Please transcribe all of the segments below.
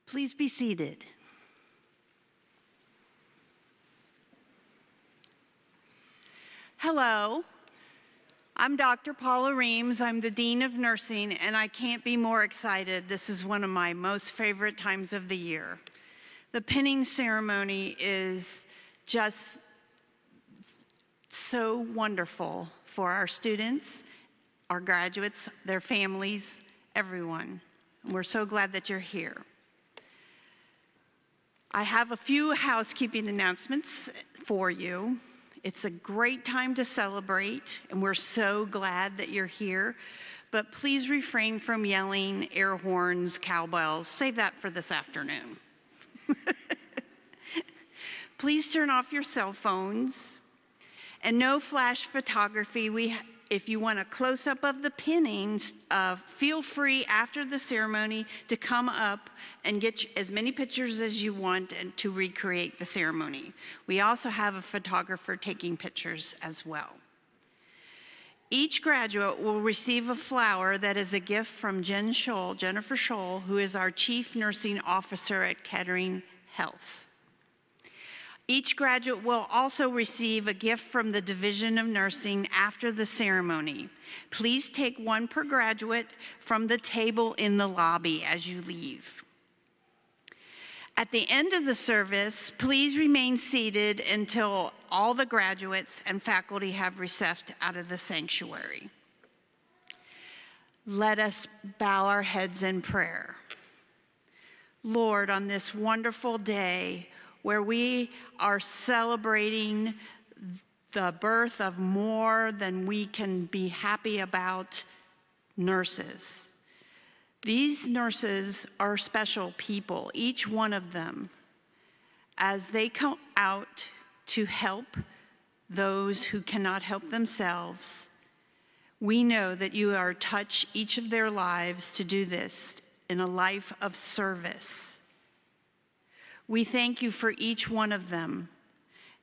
Please be seated. Hello, I'm Dr. Paula Reams. I'm the Dean of Nursing, and I can't be more excited. This is one of my most favorite times of the year. The pinning ceremony is just so wonderful for our students, our graduates, their families, everyone. We're so glad that you're here. I have a few housekeeping announcements for you. It's a great time to celebrate, and we're so glad that you're here. But please refrain from yelling, air horns, cowbells. Save that for this afternoon. Please turn off your cell phones, and no flash photography. If you want a close-up of the pinnings, feel free after the ceremony to come up and get as many pictures as you want and to recreate the ceremony. We also have a photographer taking pictures as well. Each graduate will receive a flower that is a gift from Jennifer Scholl, who is our Chief Nursing Officer at Kettering Health. Each graduate will also receive a gift from the Division of Nursing after the ceremony. Please take one per graduate from the table in the lobby as you leave. At the end of the service, please remain seated until all the graduates and faculty have recessed out of the sanctuary. Let us bow our heads in prayer. Lord, on this wonderful day, where we are celebrating the birth of more than we can be happy about, nurses. These nurses are special people, each one of them, as they come out to help those who cannot help themselves. We know that you are touch each of their lives to do this in a life of service. We thank you for each one of them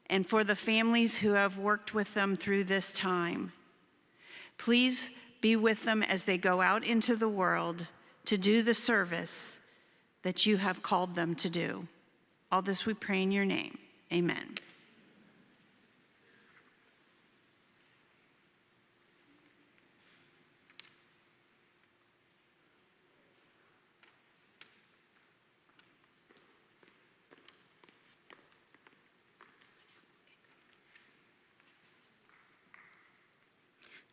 and for the families who have worked with them through this time. Please be with them as they go out into the world to do the service that you have called them to do. All this we pray in your name. Amen.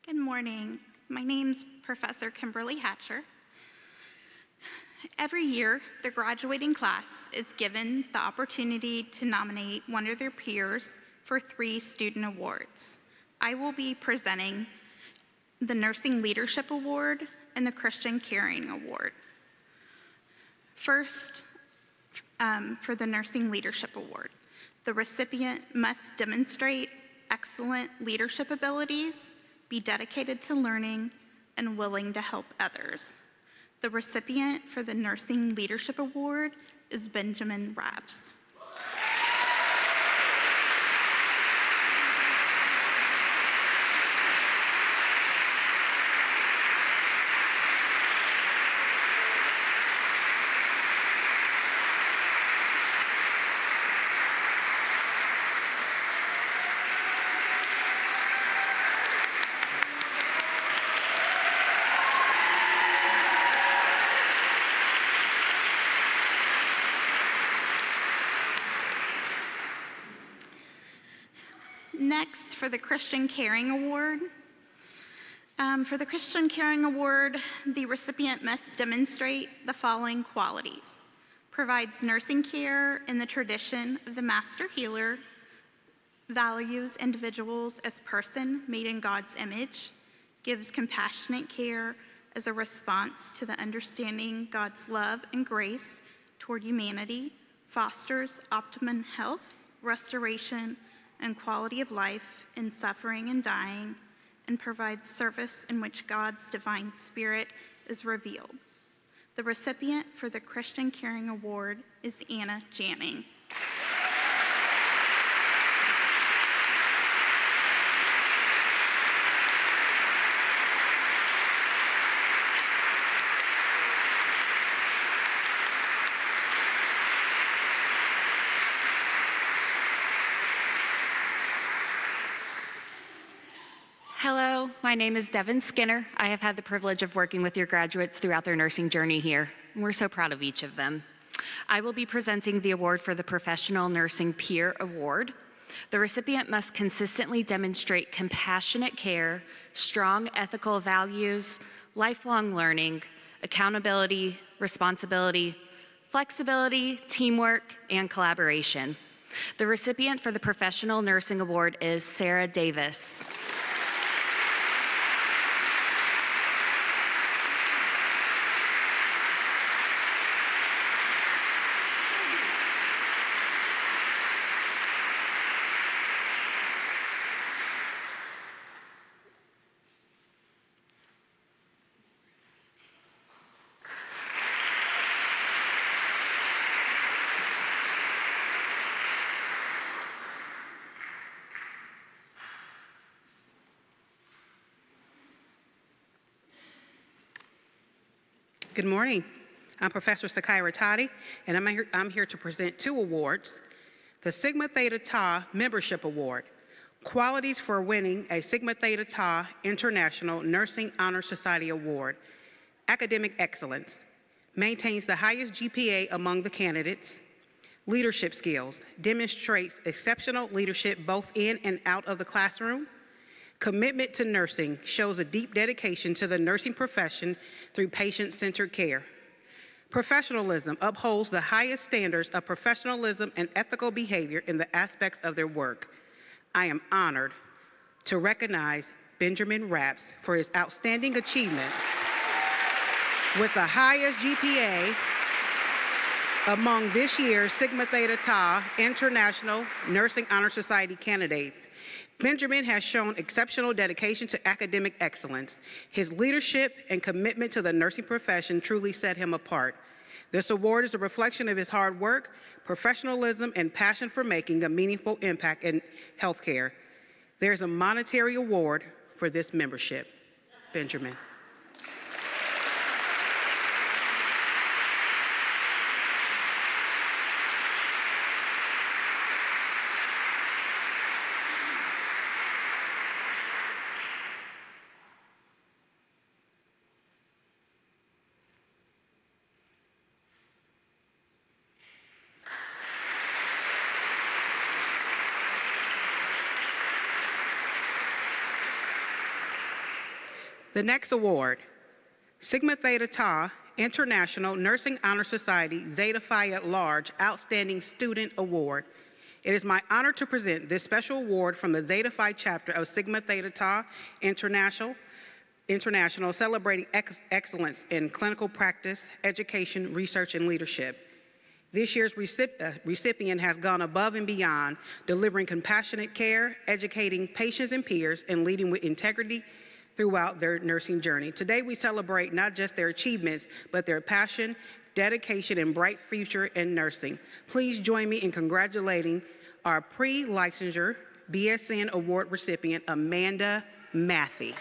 Good morning. My name's Professor Kimberly Hatcher. Every year, the graduating class is given the opportunity to nominate one of their peers for 3 student awards. I will be presenting the Nursing Leadership Award and the Christian Caring Award. First, for the Nursing Leadership Award, the recipient must demonstrate excellent leadership abilities, be dedicated to learning, and willing to help others. The recipient for the Nursing Leadership Award is Benjamin Rabs. Next, for the Christian Caring Award. For the Christian Caring Award, the recipient must demonstrate the following qualities: provides nursing care in the tradition of the Master Healer, values individuals as person made in God's image, gives compassionate care as a response to the understanding God's love and grace toward humanity, fosters optimum health, restoration, and quality of life in suffering and dying, and provides service in which God's divine spirit is revealed. The recipient for the Christian Caring Award is Anna Janning. Hello, my name is Devin Skinner. I have had the privilege of working with your graduates throughout their nursing journey here. We're so proud of each of them. I will be presenting the award for the Professional Nursing Peer Award. The recipient must consistently demonstrate compassionate care, strong ethical values, lifelong learning, accountability, responsibility, flexibility, teamwork, and collaboration. The recipient for the Professional Nursing Award is Sarah Davis. Good morning. I'm Professor Sakaira Toddy, and I'm here to present 2 awards. The Sigma Theta Tau Membership Award, Qualities for Winning a Sigma Theta Tau International Nursing Honor Society Award. Academic Excellence, maintains the highest GPA among the candidates. Leadership Skills, demonstrates exceptional leadership both in and out of the classroom. Commitment to nursing, shows a deep dedication to the nursing profession through patient-centered care. Professionalism, upholds the highest standards of professionalism and ethical behavior in the aspects of their work. I am honored to recognize Benjamin Rapps for his outstanding achievements with the highest GPA among this year's Sigma Theta Tau International Nursing Honor Society candidates. Benjamin has shown exceptional dedication to academic excellence. His leadership and commitment to the nursing profession truly set him apart. This award is a reflection of his hard work, professionalism, and passion for making a meaningful impact in healthcare. There's a monetary award for this membership. Benjamin. The next award, Sigma Theta Tau International Nursing Honor Society Zeta Phi at Large Outstanding Student Award. It is my honor to present this special award from the Zeta Phi chapter of Sigma Theta Tau International, celebrating excellence in clinical practice, education, research, and leadership. This year's recipient has gone above and beyond, delivering compassionate care, educating patients and peers, and leading with integrity throughout their nursing journey. Today, we celebrate not just their achievements, but their passion, dedication, and bright future in nursing. Please join me in congratulating our pre-licensure BSN Award recipient, Amanda Matthey.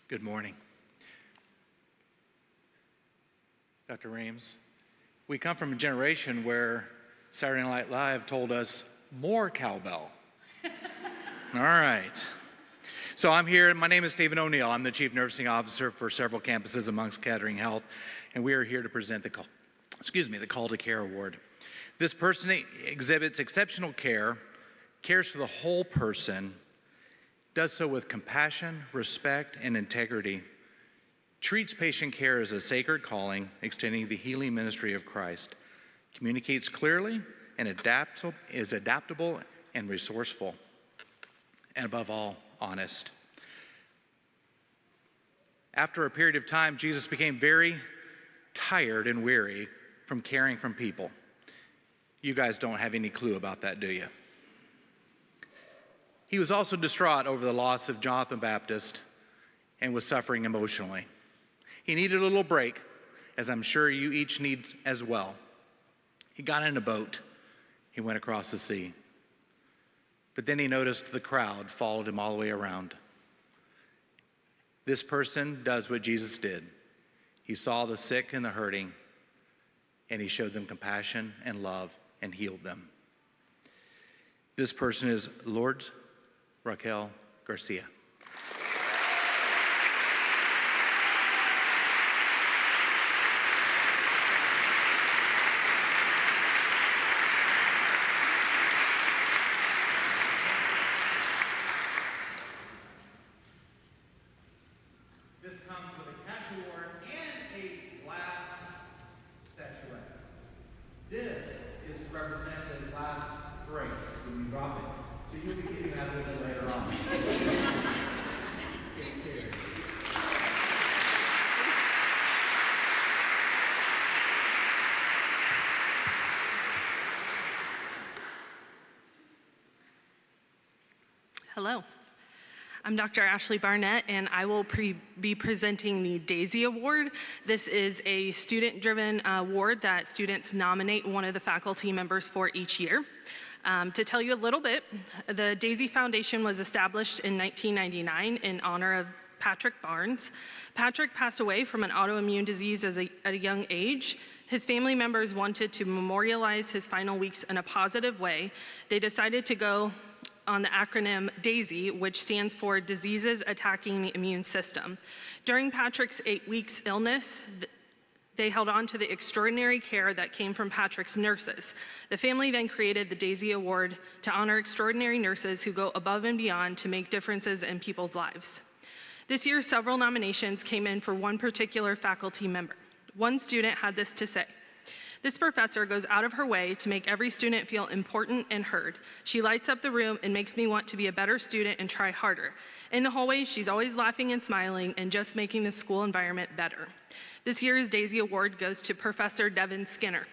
Good morning. Dr. Reams, we come from a generation where Saturday Night Live told us more cowbell. All right. So I'm here, my name is Stephen O'Neill. I'm the Chief Nursing Officer for several campuses amongst Kettering Health, and we are here to present the Call to Care Award. This person exhibits exceptional care, cares for the whole person, does so with compassion, respect, and integrity, treats patient care as a sacred calling, extending the healing ministry of Christ, communicates clearly, and is adaptable and resourceful, and above all, honest. After a period of time, Jesus became very tired and weary from caring for people. You guys don't have any clue about that, do you? He was also distraught over the loss of Jonathan Baptist and was suffering emotionally. He needed a little break, as I'm sure you each need as well. He got in a boat. He went across the sea. But then he noticed the crowd followed him all the way around. This person does what Jesus did. He saw the sick and the hurting, and he showed them compassion and love and healed them. This person is Lord Raquel Garcia. This comes with a cash award and a glass statuette. This is to represent the glass grace when you drop it. So you'll be getting that a little bit later on. Hello, I'm Dr. Ashley Barnett, and I will be presenting the DAISY Award. This is a student-driven award that students nominate one of the faculty members for each year. To tell you a little bit, the DAISY Foundation was established in 1999 in honor of Patrick Barnes. Patrick passed away from an autoimmune disease at a young age. His family members wanted to memorialize his final weeks in a positive way. They decided to go on the acronym DAISY, which stands for Diseases Attacking the Immune System. During Patrick's 8 weeks illness, they held on to the extraordinary care that came from Patrick's nurses. The family then created the DAISY Award to honor extraordinary nurses who go above and beyond to make differences in people's lives. This year, several nominations came in for one particular faculty member. One student had this to say: "This professor goes out of her way to make every student feel important and heard. She lights up the room and makes me want to be a better student and try harder. In the hallways, she's always laughing and smiling and just making the school environment better." This year's DAISY Award goes to Professor Devin Skinner.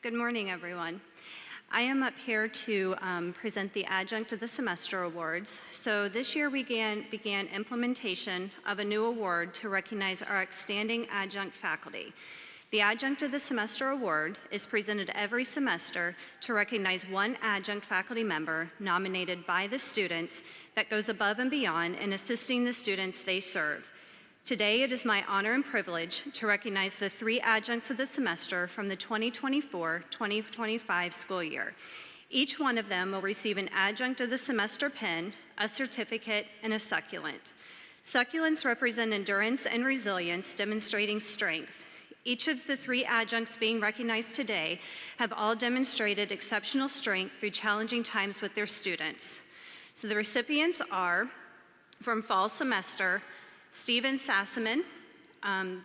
Good morning, everyone. I am up here to present the Adjunct of the Semester Awards. So this year we began implementation of a new award to recognize our outstanding adjunct faculty. The Adjunct of the Semester Award is presented every semester to recognize one adjunct faculty member nominated by the students that goes above and beyond in assisting the students they serve. Today, it is my honor and privilege to recognize the 3 adjuncts of the semester from the 2024-2025 school year. Each one of them will receive an Adjunct of the Semester pin, a certificate, and a succulent. Succulents represent endurance and resilience, demonstrating strength. Each of the 3 adjuncts being recognized today have all demonstrated exceptional strength through challenging times with their students. So the recipients are, from fall semester, Steven Sassaman.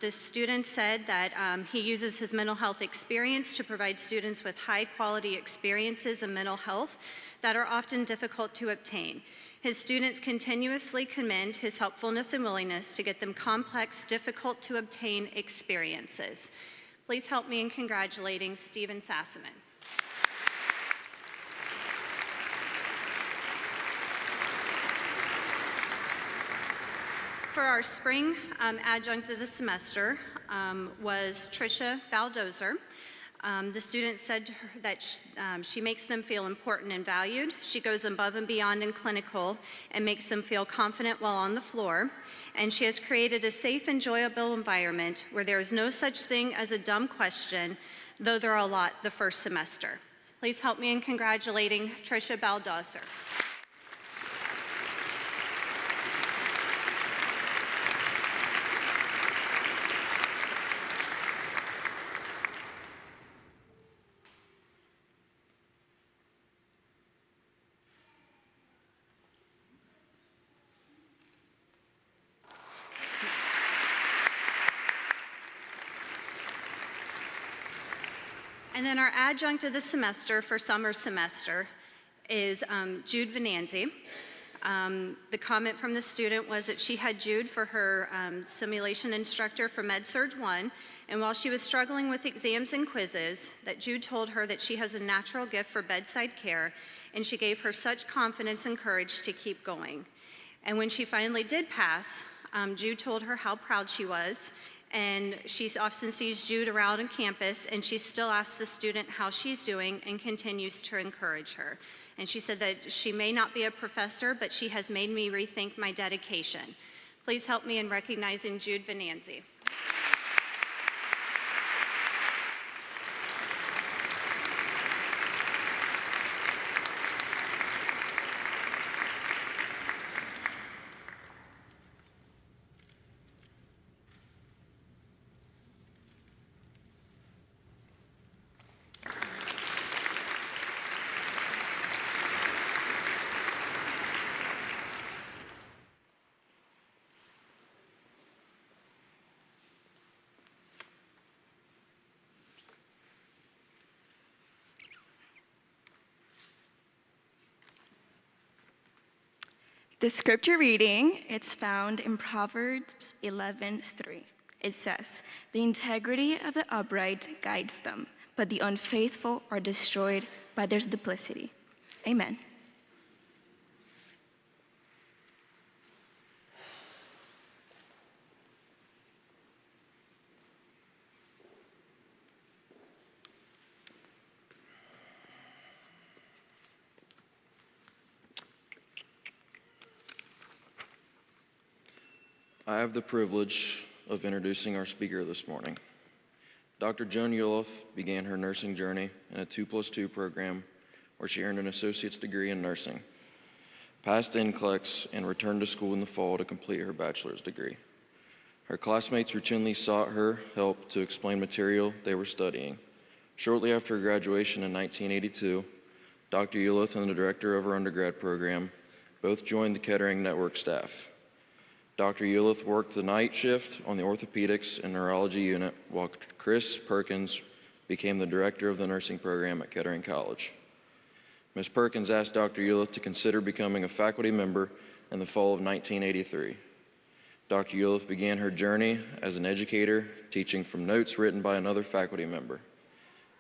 The student said that he uses his mental health experience to provide students with high-quality experiences in mental health that are often difficult to obtain. His students continuously commend his helpfulness and willingness to get them complex, difficult-to-obtain experiences. Please help me in congratulating Steven Sassaman. For our spring adjunct of the semester was Tricia Baldozer. The student said to her that she makes them feel important and valued. She goes above and beyond in clinical and makes them feel confident while on the floor. And she has created a safe, enjoyable environment where there is no such thing as a dumb question, though there are a lot the first semester. So please help me in congratulating Tricia Baldozer. And then our adjunct of the semester for summer semester is Jude Venanzi. The comment from the student was that she had Jude for her simulation instructor for MedSurg 1, and while she was struggling with exams and quizzes, that Jude told her that she has a natural gift for bedside care, and she gave her such confidence and courage to keep going. And when she finally did pass, Jude told her how proud she was, and she often sees Jude around on campus, and she still asks the student how she's doing and continues to encourage her. And she said that she may not be a professor, but she has made me rethink my dedication. Please help me in recognizing Jude Venanzi. The scripture reading, it's found in Proverbs 11:3. It says, "The integrity of the upright guides them, but the unfaithful are destroyed by their duplicity." Amen. I have the privilege of introducing our speaker this morning. Dr. Joan Ulof began her nursing journey in a 2+2 program where she earned an associate's degree in nursing, passed NCLEX, and returned to school in the fall to complete her bachelor's degree. Her classmates routinely sought her help to explain material they were studying. Shortly after her graduation in 1982, Dr. Ulof and the director of her undergrad program both joined the Kettering Network staff. Dr. Ulof worked the night shift on the orthopedics and neurology unit, while Chris Perkins became the director of the nursing program at Kettering College. Ms. Perkins asked Dr. Ulof to consider becoming a faculty member in the fall of 1983. Dr. Ulof began her journey as an educator, teaching from notes written by another faculty member.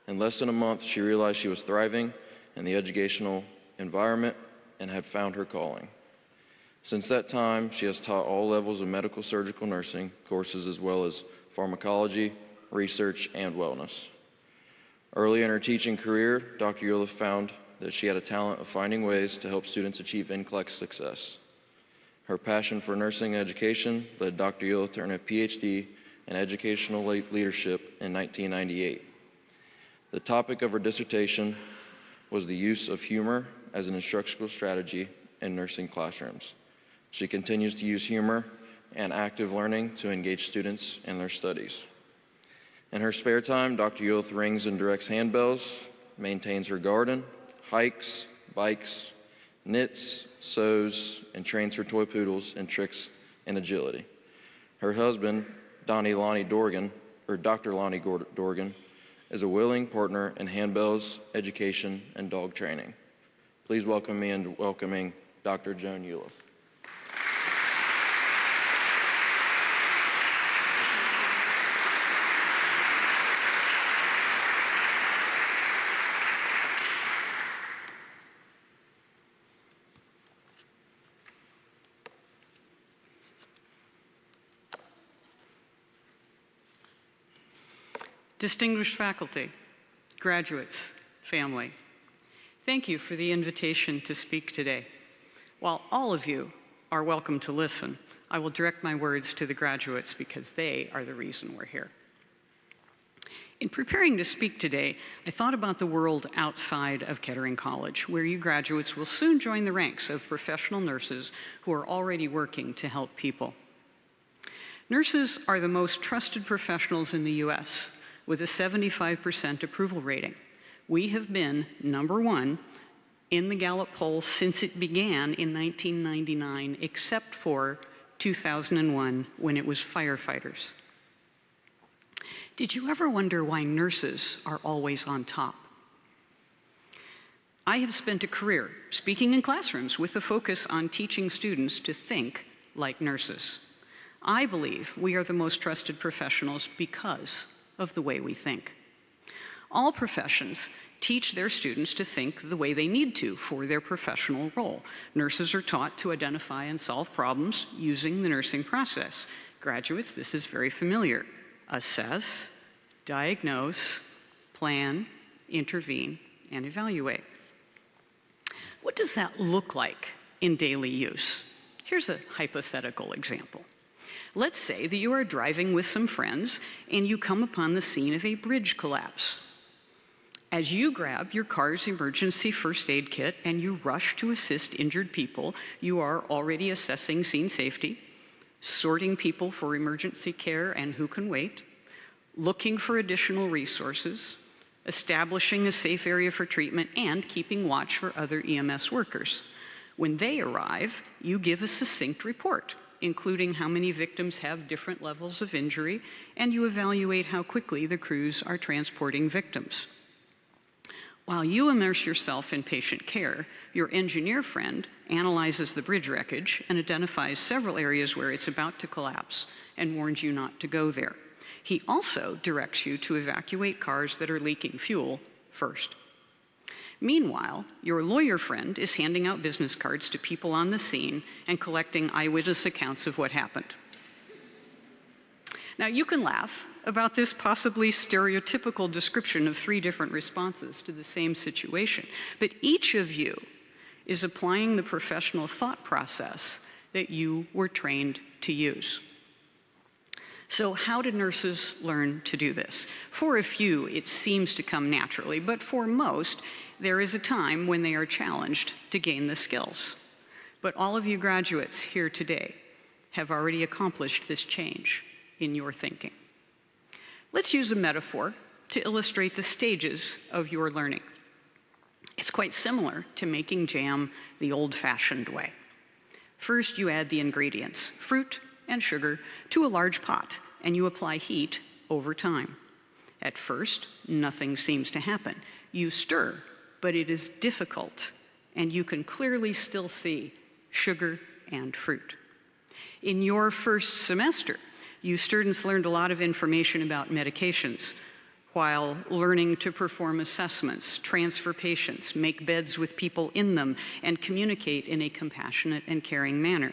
In less than a month, she realized she was thriving in the educational environment and had found her calling. Since that time, she has taught all levels of medical surgical nursing courses as well as pharmacology, research, and wellness. Early in her teaching career, Dr. Ulof found that she had a talent of finding ways to help students achieve NCLEX success. Her passion for nursing education led Dr. Ulof to earn a PhD in educational leadership in 1998. The topic of her dissertation was the use of humor as an instructional strategy in nursing classrooms. She continues to use humor and active learning to engage students in their studies. In her spare time, Dr. Ulof rings and directs handbells, maintains her garden, hikes, bikes, knits, sews, and trains her toy poodles in tricks and agility. Her husband, Dr. Lonnie Dorgan, is a willing partner in handbells, education, and dog training. Please welcome me in welcoming Dr. Joan Ulof. Distinguished faculty, graduates, family, thank you for the invitation to speak today. While all of you are welcome to listen, I will direct my words to the graduates because they are the reason we're here. In preparing to speak today, I thought about the world outside of Kettering College, where you graduates will soon join the ranks of professional nurses who are already working to help people. Nurses are the most trusted professionals in the U.S., with a 75% approval rating. We have been #1 in the Gallup poll since it began in 1999, except for 2001, when it was firefighters. Did you ever wonder why nurses are always on top? I have spent a career speaking in classrooms with a focus on teaching students to think like nurses. I believe we are the most trusted professionals because of the way we think. All professions teach their students to think the way they need to for their professional role. Nurses are taught to identify and solve problems using the nursing process. Graduates, this is very familiar. Assess, diagnose, plan, intervene, and evaluate. What does that look like in daily use? Here's a hypothetical example. Let's say that you are driving with some friends and you come upon the scene of a bridge collapse. As you grab your car's emergency first aid kit and you rush to assist injured people, you are already assessing scene safety, sorting people for emergency care and who can wait, looking for additional resources, establishing a safe area for treatment, and keeping watch for other EMS workers. When they arrive, you give a succinct report, including how many victims have different levels of injury, and you evaluate how quickly the crews are transporting victims. While you immerse yourself in patient care, your engineer friend analyzes the bridge wreckage and identifies several areas where it's about to collapse and warns you not to go there. He also directs you to evacuate cars that are leaking fuel first. Meanwhile, your lawyer friend is handing out business cards to people on the scene and collecting eyewitness accounts of what happened. Now, you can laugh about this possibly stereotypical description of 3 different responses to the same situation, but each of you is applying the professional thought process that you were trained to use. So how do nurses learn to do this? For a few, it seems to come naturally, but for most, there is a time when they are challenged to gain the skills. But all of you graduates here today have already accomplished this change in your thinking. Let's use a metaphor to illustrate the stages of your learning. It's quite similar to making jam the old-fashioned way. First, you add the ingredients, fruit and sugar, to a large pot, and you apply heat over time. At first, nothing seems to happen. You stir, but it is difficult, and you can clearly still see sugar and fruit. In your first semester, you students learned a lot of information about medications while learning to perform assessments, transfer patients, make beds with people in them, and communicate in a compassionate and caring manner.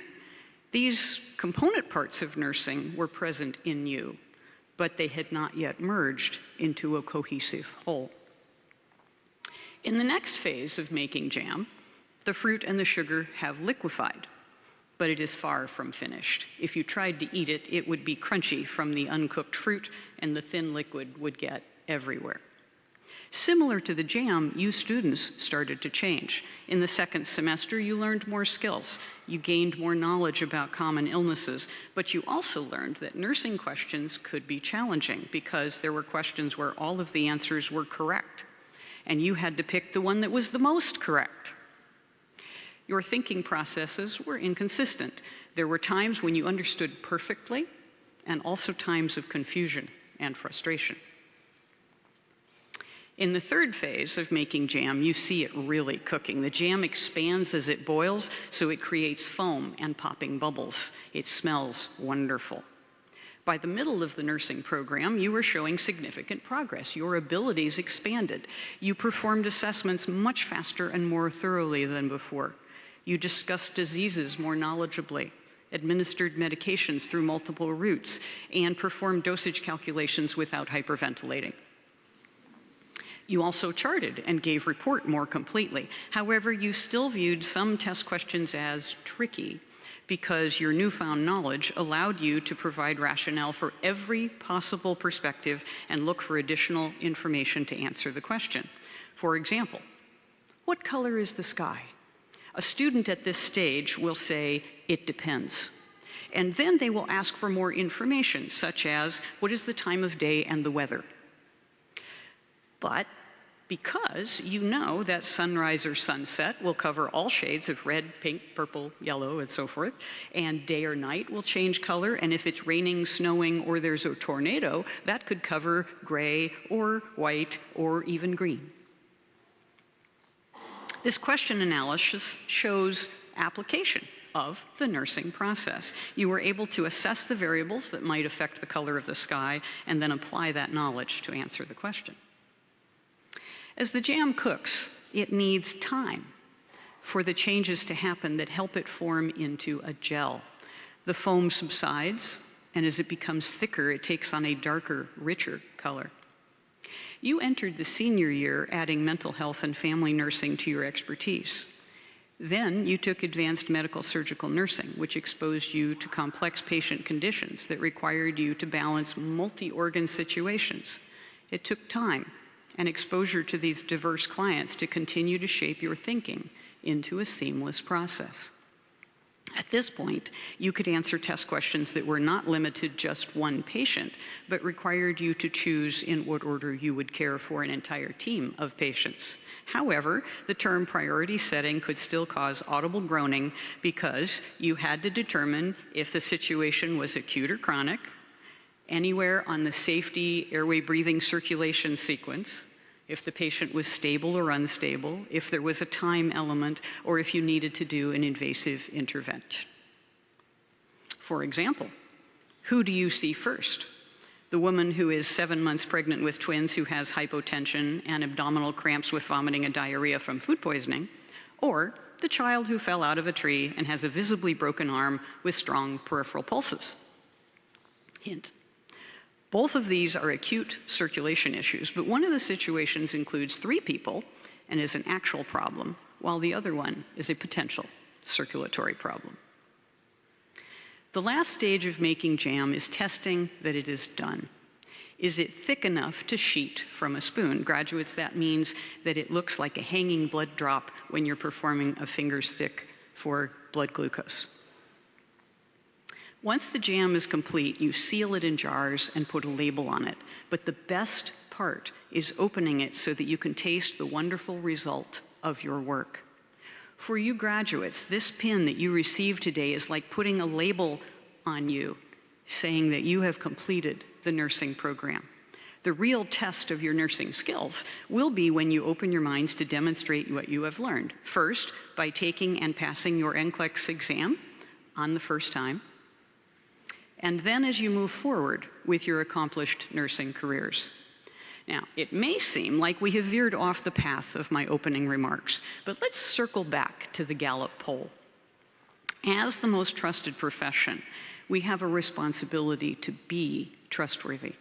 These component parts of nursing were present in you, but they had not yet merged into a cohesive whole. In the next phase of making jam, the fruit and the sugar have liquefied, but it is far from finished. If you tried to eat it, it would be crunchy from the uncooked fruit, and the thin liquid would get everywhere. Similar to the jam, you students started to change. In the second semester, you learned more skills. You gained more knowledge about common illnesses, but you also learned that nursing questions could be challenging because there were questions where all of the answers were correct, and you had to pick the one that was the most correct. Your thinking processes were inconsistent. There were times when you understood perfectly, and also times of confusion and frustration. In the third phase of making jam, you see it really cooking. The jam expands as it boils, so it creates foam and popping bubbles. It smells wonderful. By the middle of the nursing program, you were showing significant progress. Your abilities expanded. You performed assessments much faster and more thoroughly than before. You discussed diseases more knowledgeably, administered medications through multiple routes, and performed dosage calculations without hyperventilating. You also charted and gave report more completely. However, you still viewed some test questions as tricky because your newfound knowledge allowed you to provide rationale for every possible perspective and look for additional information to answer the question. For example, what color is the sky? A student at this stage will say, it depends. And then they will ask for more information, such as, what is the time of day and the weather? But because you know that sunrise or sunset will cover all shades of red, pink, purple, yellow, and so forth, and day or night will change color, and if it's raining, snowing, or there's a tornado, that could cover gray or white or even green. This question analysis shows application of the nursing process. You were able to assess the variables that might affect the color of the sky and then apply that knowledge to answer the question. As the jam cooks, it needs time for the changes to happen that help it form into a gel. The foam subsides, and as it becomes thicker, it takes on a darker, richer color. You entered the senior year adding mental health and family nursing to your expertise. Then you took advanced medical surgical nursing, which exposed you to complex patient conditions that required you to balance multi-organ situations. It took time and exposure to these diverse clients to continue to shape your thinking into a seamless process. At this point, you could answer test questions that were not limited just one patient, but required you to choose in what order you would care for an entire team of patients. However, the term priority setting could still cause audible groaning because you had to determine if the situation was acute or chronic, anywhere on the safety, airway, breathing, circulation sequence, if the patient was stable or unstable, if there was a time element, or if you needed to do an invasive intervention. For example, who do you see first? The woman who is 7 months pregnant with twins who has hypotension and abdominal cramps with vomiting and diarrhea from food poisoning, or the child who fell out of a tree and has a visibly broken arm with strong peripheral pulses? Hint. Both of these are acute circulation issues, but one of the situations includes 3 people and is an actual problem, while the other one is a potential circulatory problem. The last stage of making jam is testing that it is done. Is it thick enough to sheet from a spoon? Graduates, that means that it looks like a hanging blood drop when you're performing a finger stick for blood glucose. Once the jam is complete, you seal it in jars and put a label on it. But the best part is opening it so that you can taste the wonderful result of your work. For you graduates, this pin that you received today is like putting a label on you, saying that you have completed the nursing program. The real test of your nursing skills will be when you open your minds to demonstrate what you have learned. First, by taking and passing your NCLEX exam on the first time, and then as you move forward with your accomplished nursing careers. Now, it may seem like we have veered off the path of my opening remarks, but let's circle back to the Gallup poll. As the most trusted profession, we have a responsibility to be trustworthy.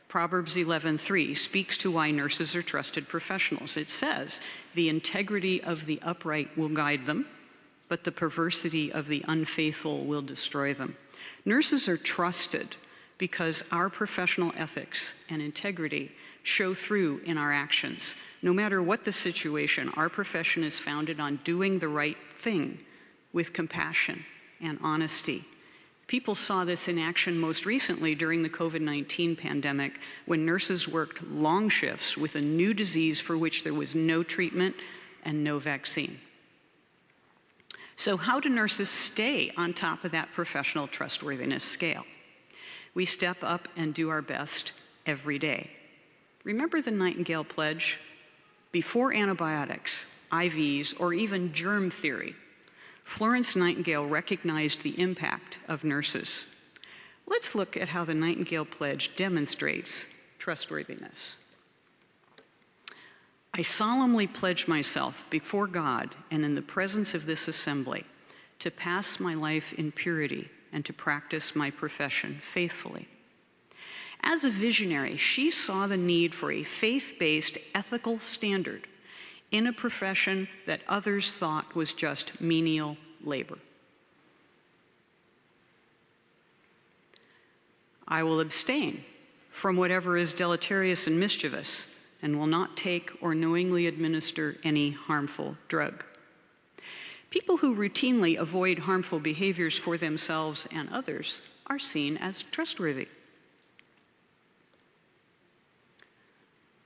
Proverbs 11:3 speaks to why nurses are trusted professionals. It says, "The integrity of the upright will guide them, but the perversity of the unfaithful will destroy them." Nurses are trusted because our professional ethics and integrity show through in our actions. No matter what the situation, our profession is founded on doing the right thing with compassion and honesty. People saw this in action most recently during the COVID-19 pandemic, when nurses worked long shifts with a new disease for which there was no treatment and no vaccine. So how do nurses stay on top of that professional trustworthiness scale? We step up and do our best every day. Remember the Nightingale Pledge? Before antibiotics, IVs, or even germ theory, Florence Nightingale recognized the impact of nurses. Let's look at how the Nightingale Pledge demonstrates trustworthiness. I solemnly pledge myself before God and in the presence of this assembly to pass my life in purity and to practice my profession faithfully. As a visionary, she saw the need for a faith-based ethical standard in a profession that others thought was just menial labor. I will abstain from whatever is deleterious and mischievous, and will not take or knowingly administer any harmful drug. People who routinely avoid harmful behaviors for themselves and others are seen as trustworthy.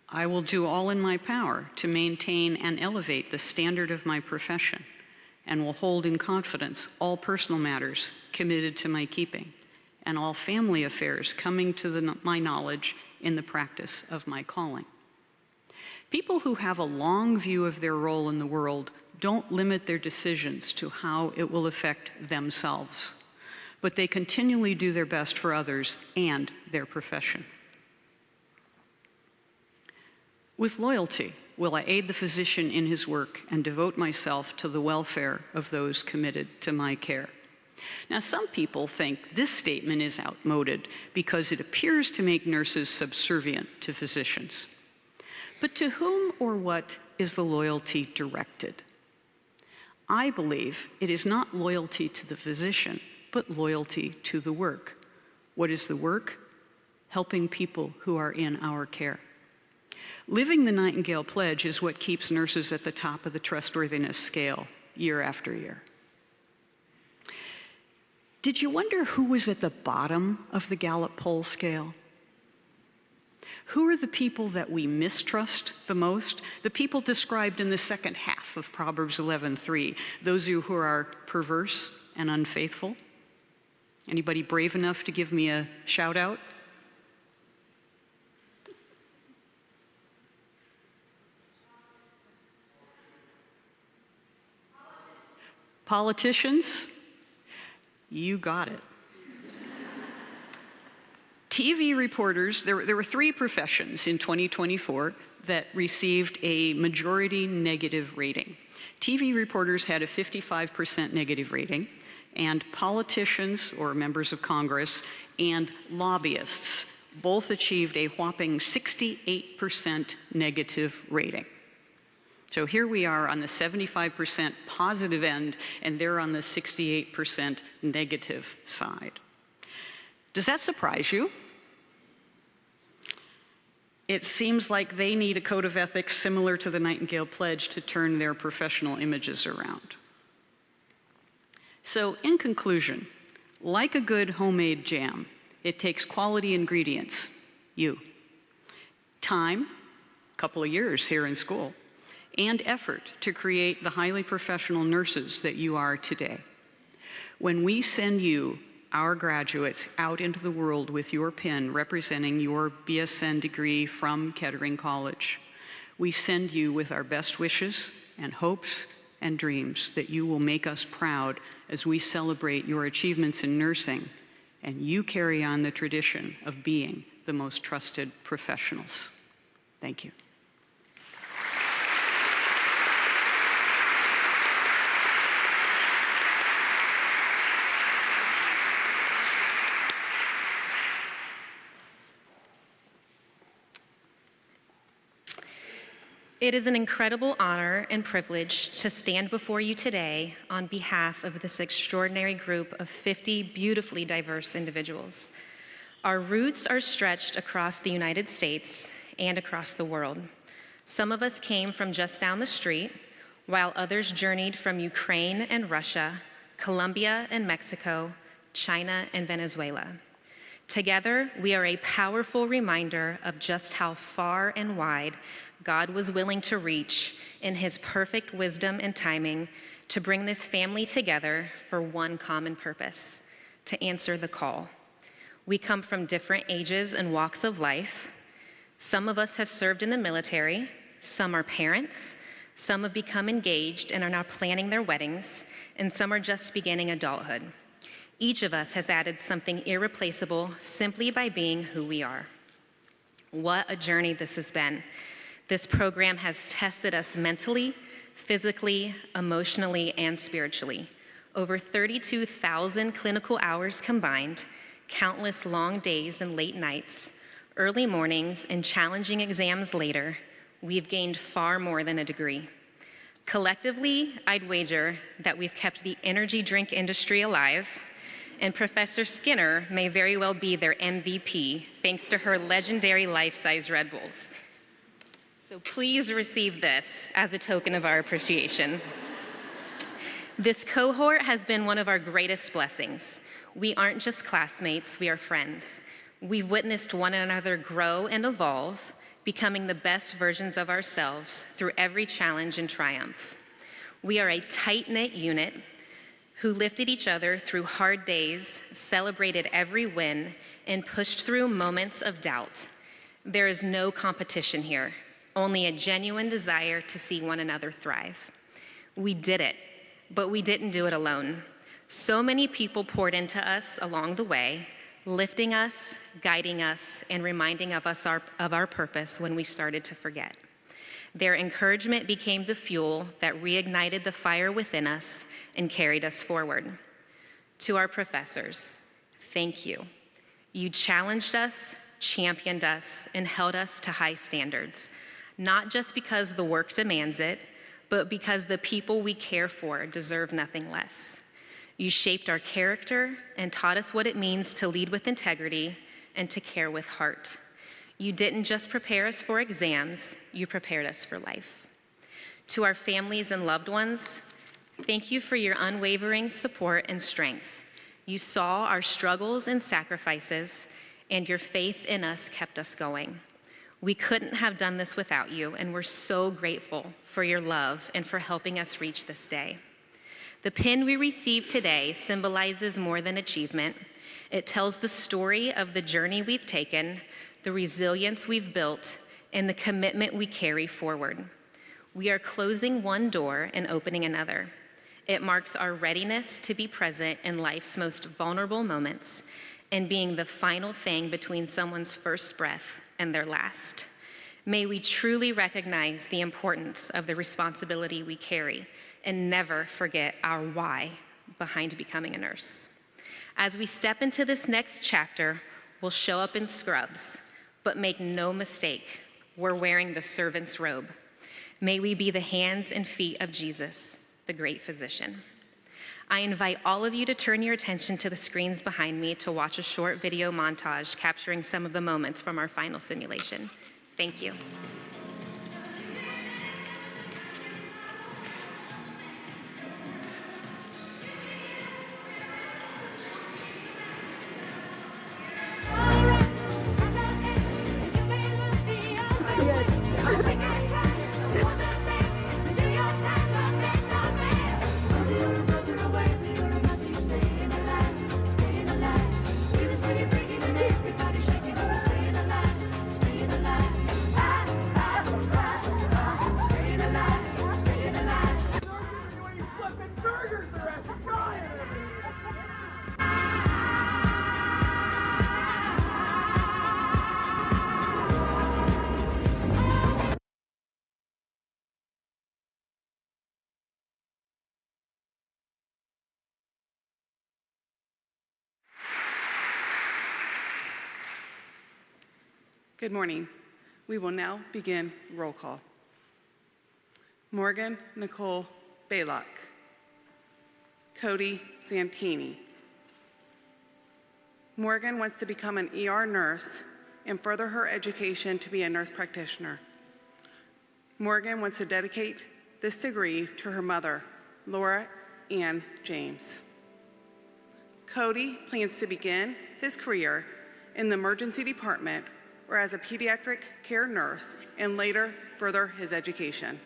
I will do all in my power to maintain and elevate the standard of my profession, and will hold in confidence all personal matters committed to my keeping, and all family affairs coming to my knowledge in the practice of my calling. People who have a long view of their role in the world don't limit their decisions to how it will affect themselves, but they continually do their best for others and their profession. With loyalty, will I aid the physician in his work and devote myself to the welfare of those committed to my care. Now, some people think this statement is outmoded because it appears to make nurses subservient to physicians. But to whom or what is the loyalty directed? I believe it is not loyalty to the physician, but loyalty to the work. What is the work? Helping people who are in our care. Living the Nightingale Pledge is what keeps nurses at the top of the trustworthiness scale year after year. Did you wonder who was at the bottom of the Gallup poll scale? Who are the people that we mistrust the most? The people described in the second half of Proverbs 11:3, those of you who are perverse and unfaithful. Anybody brave enough to give me a shout out? Politicians? You got it. TV reporters, there were 3 professions in 2024 that received a majority negative rating. TV reporters had a 55% negative rating, and politicians or members of Congress and lobbyists both achieved a whopping 68% negative rating. So here we are on the 75% positive end, and they're on the 68% negative side. Does that surprise you? It seems like they need a code of ethics similar to the Nightingale Pledge to turn their professional images around. So in conclusion, like a good homemade jam, it takes quality ingredients, you, time, a couple of years here in school, and effort to create the highly professional nurses that you are today. When we send you, our graduates, out into the world with your pin representing your BSN degree from Kettering College, we send you with our best wishes and hopes and dreams that you will make us proud as we celebrate your achievements in nursing and you carry on the tradition of being the most trusted professionals. Thank you. It is an incredible honor and privilege to stand before you today on behalf of this extraordinary group of 50 beautifully diverse individuals. Our roots are stretched across the United States and across the world. Some of us came from just down the street, while others journeyed from Ukraine and Russia, Colombia and Mexico, China and Venezuela. Together, we are a powerful reminder of just how far and wide God was willing to reach in his perfect wisdom and timing to bring this family together for one common purpose: to answer the call. We come from different ages and walks of life. Some of us have served in the military, some are parents, some have become engaged and are now planning their weddings, and some are just beginning adulthood. Each of us has added something irreplaceable simply by being who we are. What a journey this has been. This program has tested us mentally, physically, emotionally, and spiritually. Over 32,000 clinical hours combined, countless long days and late nights, early mornings, and challenging exams later, we've gained far more than a degree. Collectively, I'd wager that we've kept the energy drink industry alive, and Professor Skinner may very well be their MVP thanks to her legendary life-size Red Bulls. So please receive this as a token of our appreciation. This cohort has been one of our greatest blessings. We aren't just classmates, we are friends. We've witnessed one another grow and evolve, becoming the best versions of ourselves through every challenge and triumph. We are a tight-knit unit who lifted each other through hard days, celebrated every win, and pushed through moments of doubt. There is no competition here, only a genuine desire to see one another thrive. We did it, but we didn't do it alone. So many people poured into us along the way, lifting us, guiding us, and reminding of us of our purpose when we started to forget. Their encouragement became the fuel that reignited the fire within us and carried us forward. To our professors, thank you. You challenged us, championed us, and held us to high standards, not just because the work demands it, but because the people we care for deserve nothing less. You shaped our character and taught us what it means to lead with integrity and to care with heart. You didn't just prepare us for exams, you prepared us for life. To our families and loved ones, thank you for your unwavering support and strength. You saw our struggles and sacrifices, and your faith in us kept us going. We couldn't have done this without you, and we're so grateful for your love and for helping us reach this day. The pin we received today symbolizes more than achievement. It tells the story of the journey we've taken, the resilience we've built, and the commitment we carry forward. We are closing one door and opening another. It marks our readiness to be present in life's most vulnerable moments and being the final thing between someone's first breath and their last. May we truly recognize the importance of the responsibility we carry and never forget our why behind becoming a nurse. As we step into this next chapter, we'll show up in scrubs, but make no mistake, we're wearing the servant's robe. May we be the hands and feet of Jesus, the great physician. I invite all of you to turn your attention to the screens behind me to watch a short video montage capturing some of the moments from our final simulation. Thank you. Good morning. We will now begin roll call. Morgan Nicole Baylock. Cody Santini. Morgan wants to become an ER nurse and further her education to be a nurse practitioner. Morgan wants to dedicate this degree to her mother, Laura Ann James. Cody plans to begin his career in the emergency department or as a pediatric care nurse and later further his education.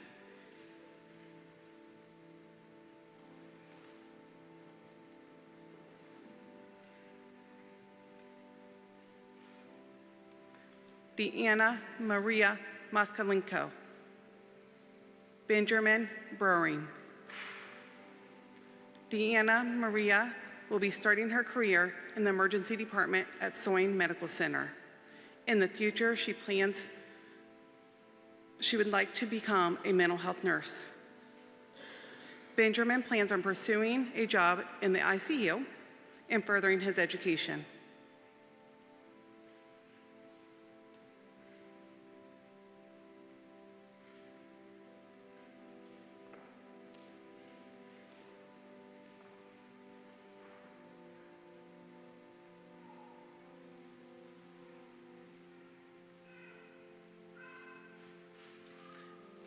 Deanna Maria Moskalenko. Benjamin Browing. Deanna Maria will be starting her career in the emergency department at Soin Medical Center. In the future, she would like to become a mental health nurse. Benjamin plans on pursuing a job in the ICU and furthering his education.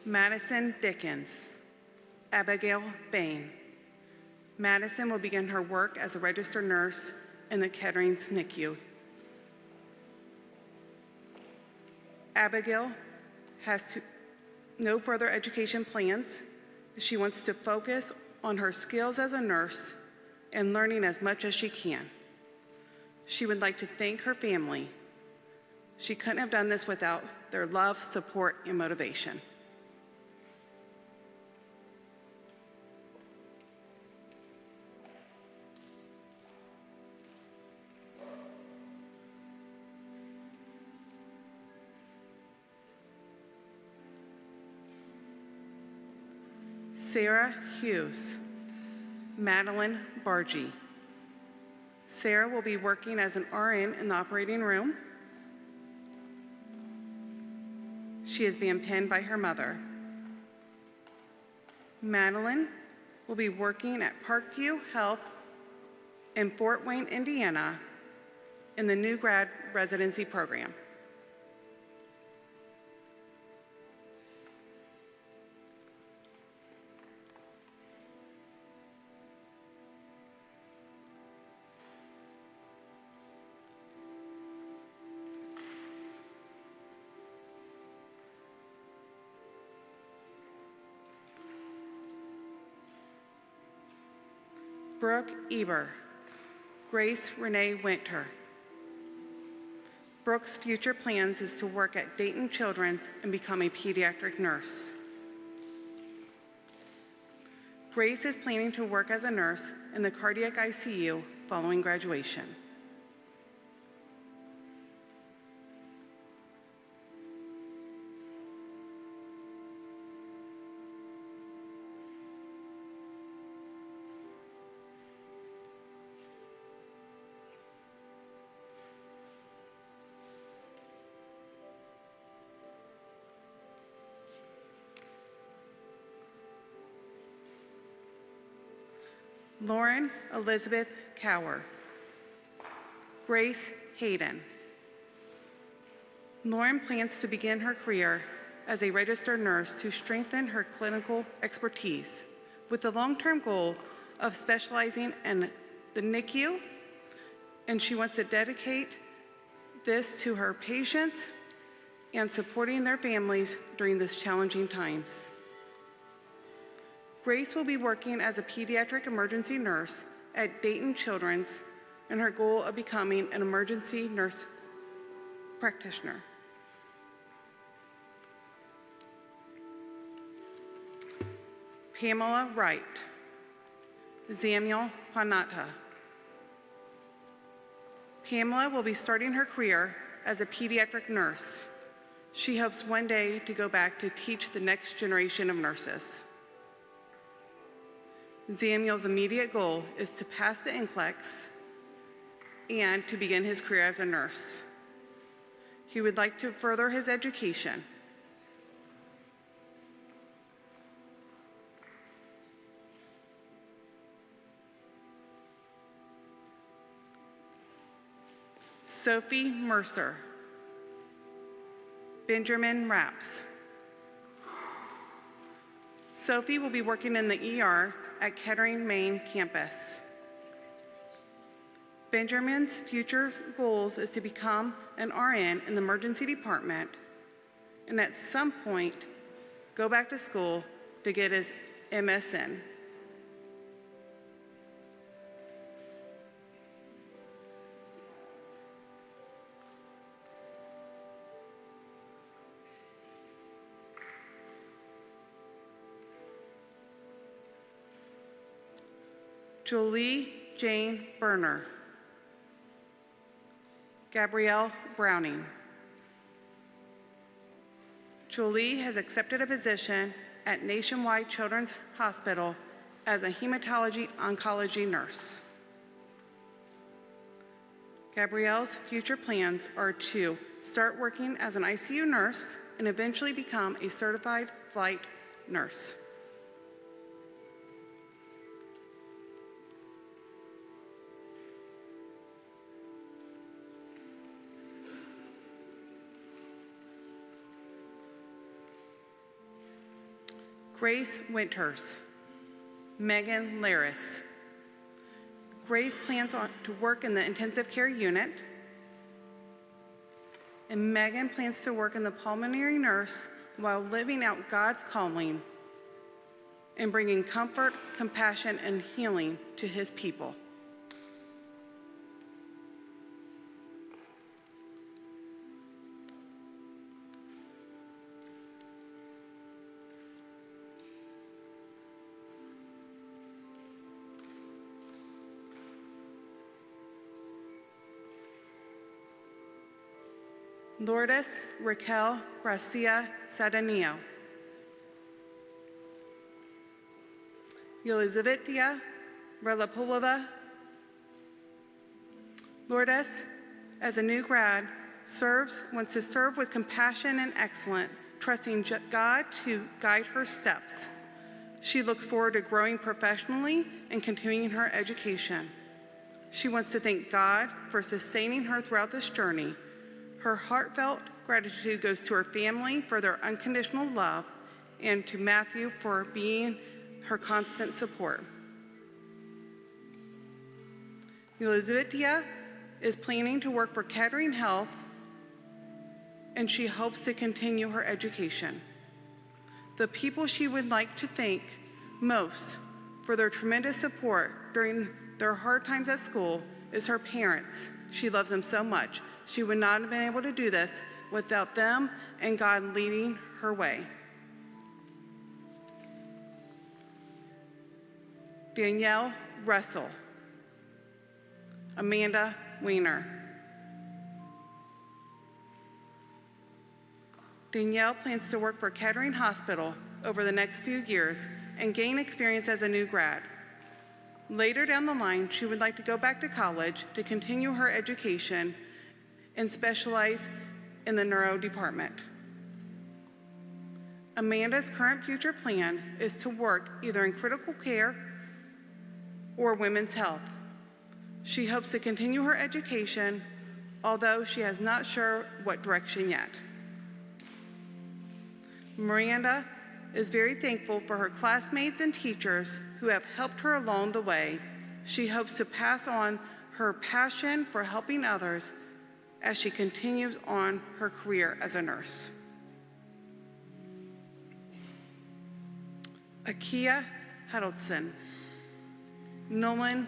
Madison Dickens. Abigail Bain. Madison will begin her work as a registered nurse in the Kettering's NICU. Abigail has no further education plans. She wants to focus on her skills as a nurse and learning as much as she can. She would like to thank her family. She couldn't have done this without their love, support, and motivation. Sarah Hughes. Madeline Bargy. Sarah will be working as an RN in the operating room. She is being pinned by her mother. Madeline will be working at Parkview Health in Fort Wayne, Indiana, in the new grad residency program. Brooke Eber. Grace Renee Winter. Brooke's future plans is to work at Dayton Children's and become a pediatric nurse. Grace is planning to work as a nurse in the cardiac ICU following graduation. Lauren Elizabeth Cower. Grace Hayden. Lauren plans to begin her career as a registered nurse to strengthen her clinical expertise with the long-term goal of specializing in the NICU, and she wants to dedicate this to her patients and supporting their families during these challenging times. Grace will be working as a pediatric emergency nurse at Dayton Children's in her goal of becoming an emergency nurse practitioner. Pamela Wright. Samuel Panata. Pamela will be starting her career as a pediatric nurse. She hopes one day to go back to teach the next generation of nurses. Samuel's immediate goal is to pass the NCLEX and to begin his career as a nurse. He would like to further his education. Sophie Mercer. Benjamin Rapps. Sophie will be working in the ER at Kettering, Maine campus. Benjamin's future goals is to become an RN in the emergency department and at some point go back to school to get his MSN. Jolie Jane Berner. Gabrielle Browning. Jolie has accepted a position at Nationwide Children's Hospital as a hematology oncology nurse. Gabrielle's future plans are to start working as an ICU nurse and eventually become a certified flight nurse. Grace Winters. Megan Laris. Grace plans to work in the intensive care unit and Megan plans to work in the pulmonary nurse while living out God's calling and bringing comfort, compassion, and healing to his people. Lourdes Raquel Gracia Sadanillo. Yelizavetia Relapolova. Lourdes, as a new grad, wants to serve with compassion and excellence, trusting God to guide her steps. She looks forward to growing professionally and continuing her education. She wants to thank God for sustaining her throughout this journey. Her heartfelt gratitude goes to her family for their unconditional love and to Matthew for being her constant support. Yelizavetia is planning to work for Kettering Health, and she hopes to continue her education. The people she would like to thank most for their tremendous support during their hard times at school is her parents. She loves them so much. She would not have been able to do this without them and God leading her way. Danielle Russell. Amanda Weiner. Danielle plans to work for Kettering Hospital over the next few years and gain experience as a new grad. Later down the line, she would like to go back to college to continue her education and specialize in the neuro department. Amanda's current future plan is to work either in critical care or women's health. She hopes to continue her education, although she is not sure what direction yet. Miranda is very thankful for her classmates and teachers who have helped her along the way. She hopes to pass on her passion for helping others as she continues on her career as a nurse. Akia Huddleston. Nolan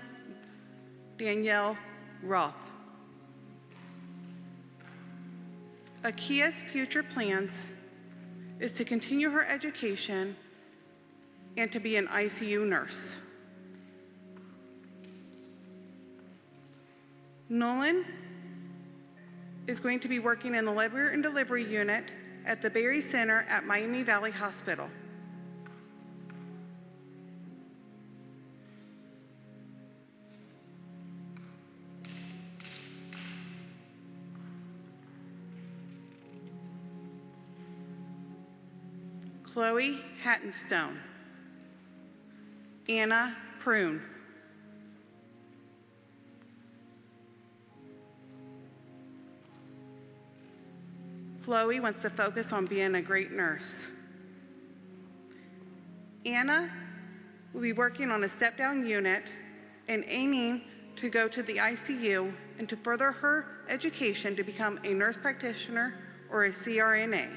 Danielle Roth. Akia's future plans is to continue her education and to be an ICU nurse. Nolan is going to be working in the labor and delivery unit at the Berry Center at Miami Valley Hospital. Chloe Hattenstone. Anna Prune. Chloe wants to focus on being a great nurse. Anna will be working on a step-down unit and aiming to go to the ICU and to further her education to become a nurse practitioner or a CRNA.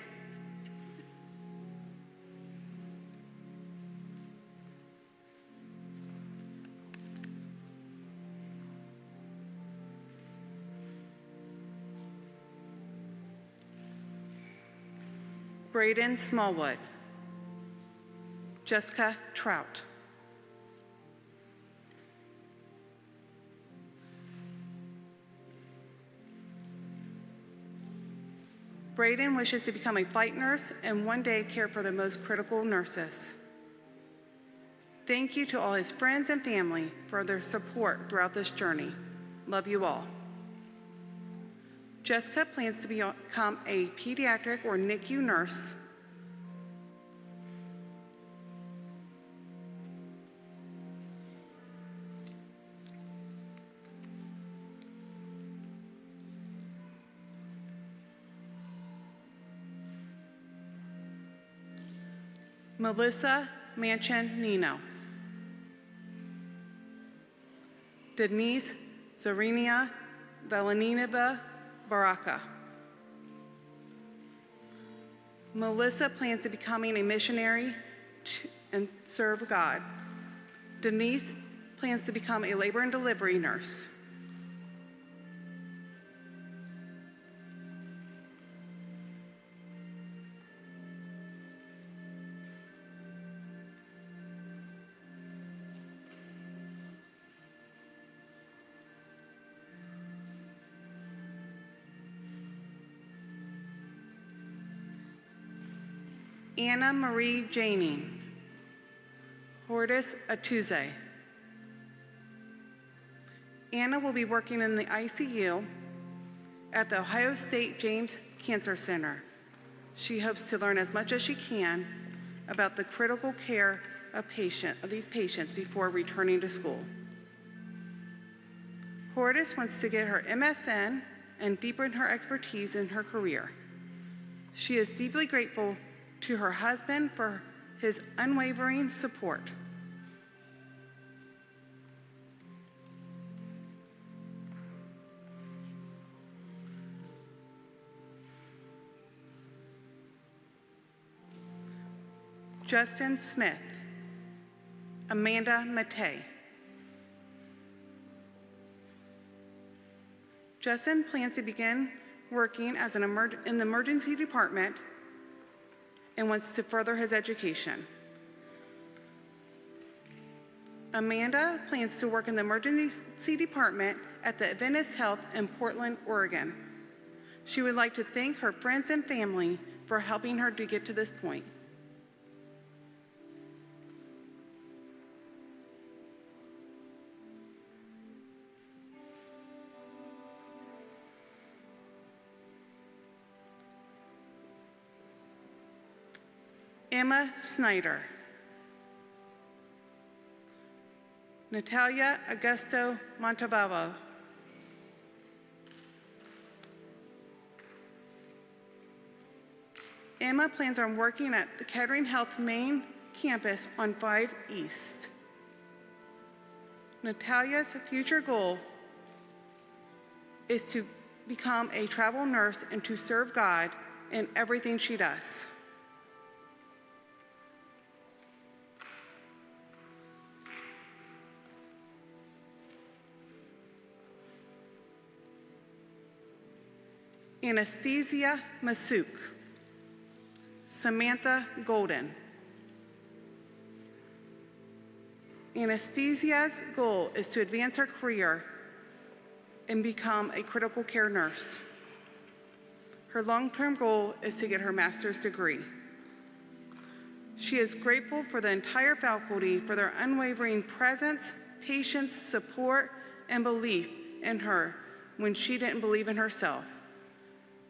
Braden Smallwood. Jessica Trout. Braden wishes to become a flight nurse and one day care for the most critical nurses. Thank you to all his friends and family for their support throughout this journey. Love you all. Jessica plans to become a pediatric or NICU nurse. Melissa Manchin-Nino. Denise Zarinia Veleninova Baraka. Melissa plans to becoming a missionary and serve God. Denise plans to become a labor and delivery nurse. Anna Marie Janing. Hortis Atuze. Anna will be working in the ICU at the Ohio State James Cancer Center. She hopes to learn as much as she can about the critical care of these patients before returning to school. Hortis wants to get her MSN and deepen her expertise in her career. She is deeply grateful to her husband for his unwavering support. Justin Smith. Amanda Matei. Justin plans to begin working as in the emergency department and wants to further his education. Amanda plans to work in the emergency department at the Adventist Health in Portland, Oregon. She would like to thank her friends and family for helping her to get to this point. Emma Snyder. Natalia Augusto Montalbano. Emma plans on working at the Kettering Health main campus on 5 East. Natalia's future goal is to become a travel nurse and to serve God in everything she does. Anastasia Masuk. Samantha Golden. Anastasia's goal is to advance her career and become a critical care nurse. Her long-term goal is to get her master's degree. She is grateful for the entire faculty for their unwavering presence, patience, support, and belief in her when she didn't believe in herself.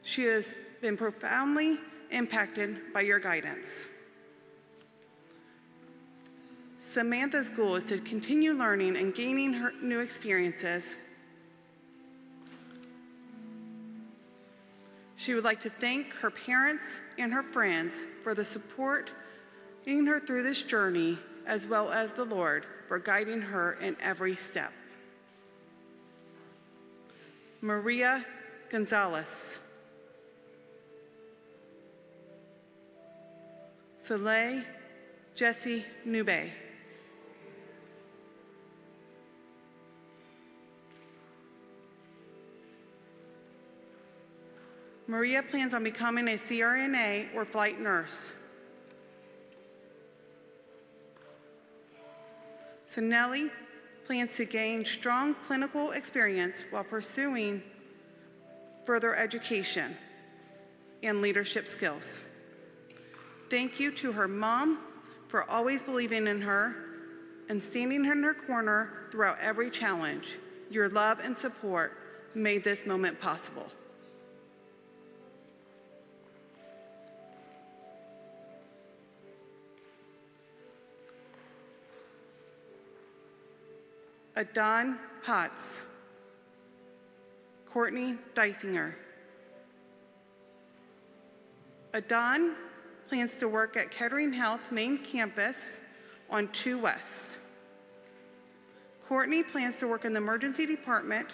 She has been profoundly impacted by your guidance. Samantha's goal is to continue learning and gaining her new experiences. She would like to thank her parents and her friends for the support in her through this journey, as well as the Lord for guiding her in every step. Maria Gonzalez. Soleil Jessie Nube. Maria plans on becoming a CRNA or flight nurse. Sonelli plans to gain strong clinical experience while pursuing further education and leadership skills. Thank you to her mom for always believing in her and standing in her corner throughout every challenge. Your love and support made this moment possible. Adon Potts. Courtney Dysinger. Adon plans to work at Kettering Health main campus on 2 West. Courtney plans to work in the emergency department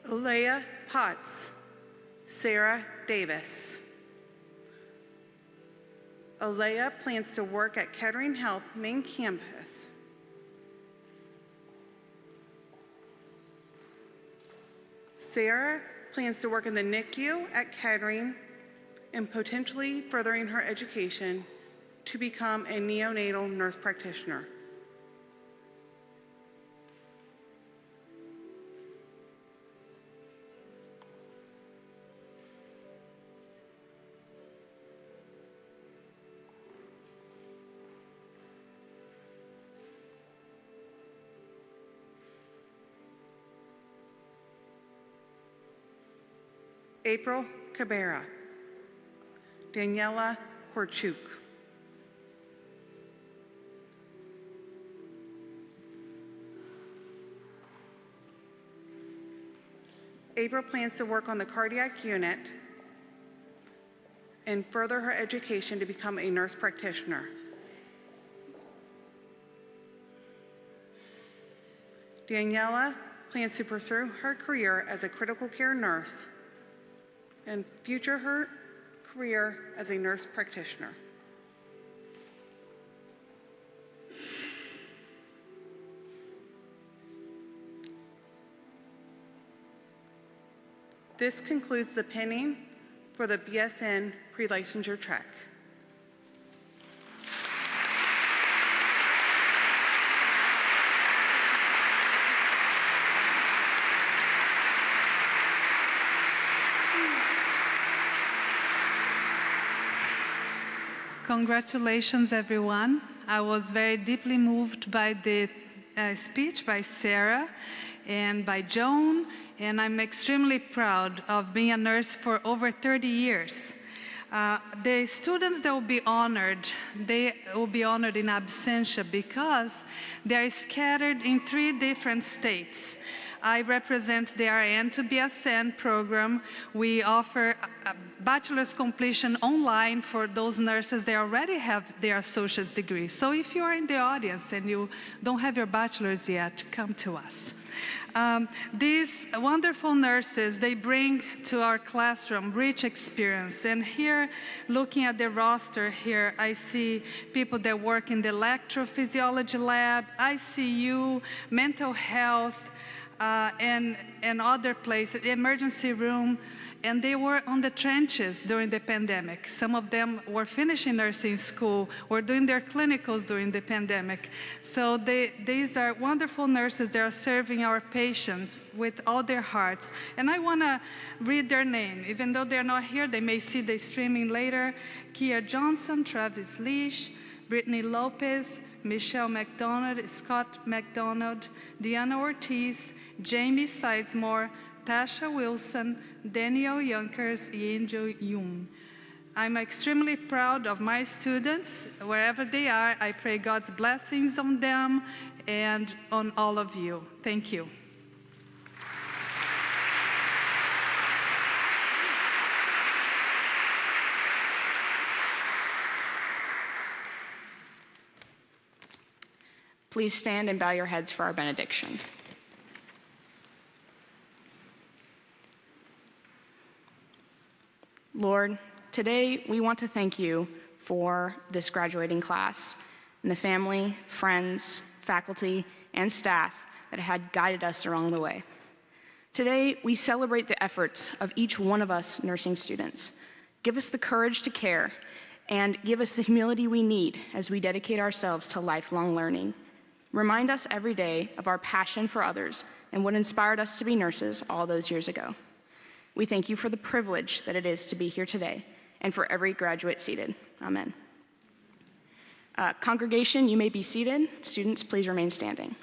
Alea Potts, Sarah Davis. Alea plans to work at Kettering Health main campus. Sarah plans to work in the NICU at Kettering and potentially furthering her education to become a neonatal nurse practitioner. April Cabrera, Daniela Korchuk. April plans to work on the cardiac unit and further her education to become a nurse practitioner. Daniela plans to pursue her career as a critical care nurse and future her career as a nurse practitioner. This concludes the pinning for the BSN pre-licensure track. Congratulations, everyone. I was very deeply moved by the speech by Sarah and by Joan, and I'm extremely proud of being a nurse for over 30 years. The students that will be honored, they will be honored in absentia because they are scattered in 3 different states. I represent the RN to BSN program. We offer a bachelor's completion online for those nurses that already have their associate's degree. So if you are in the audience and you don't have your bachelor's yet, come to us. These wonderful nurses, they bring to our classroom rich experience. And here, looking at the roster here, I see people that work in the electrophysiology lab, ICU, mental health, and other places, the emergency room, and they were on the trenches during the pandemic. Some of them were finishing nursing school or doing their clinicals during the pandemic. So these are wonderful nurses that are serving our patients with all their hearts. And I want to read their name. Even though they're not here, they may see the streaming later. Kia Johnson, Travis Leash, Brittany Lopez, Michelle McDonald, Scott McDonald, Deanna Ortiz, Jamie Sidesmore, Tasha Wilson, Daniel Yonkers, and Angel Yoon. I'm extremely proud of my students, wherever they are. I pray God's blessings on them and on all of you. Thank you. Please stand and bow your heads for our benediction. Lord, today we want to thank you for this graduating class and the family, friends, faculty, and staff that had guided us along the way. Today, we celebrate the efforts of each one of us nursing students. Give us the courage to care and give us the humility we need as we dedicate ourselves to lifelong learning. Remind us every day of our passion for others and what inspired us to be nurses all those years ago. We thank you for the privilege that it is to be here today and for every graduate seated. Amen. Congregation, you may be seated. Students, please remain standing.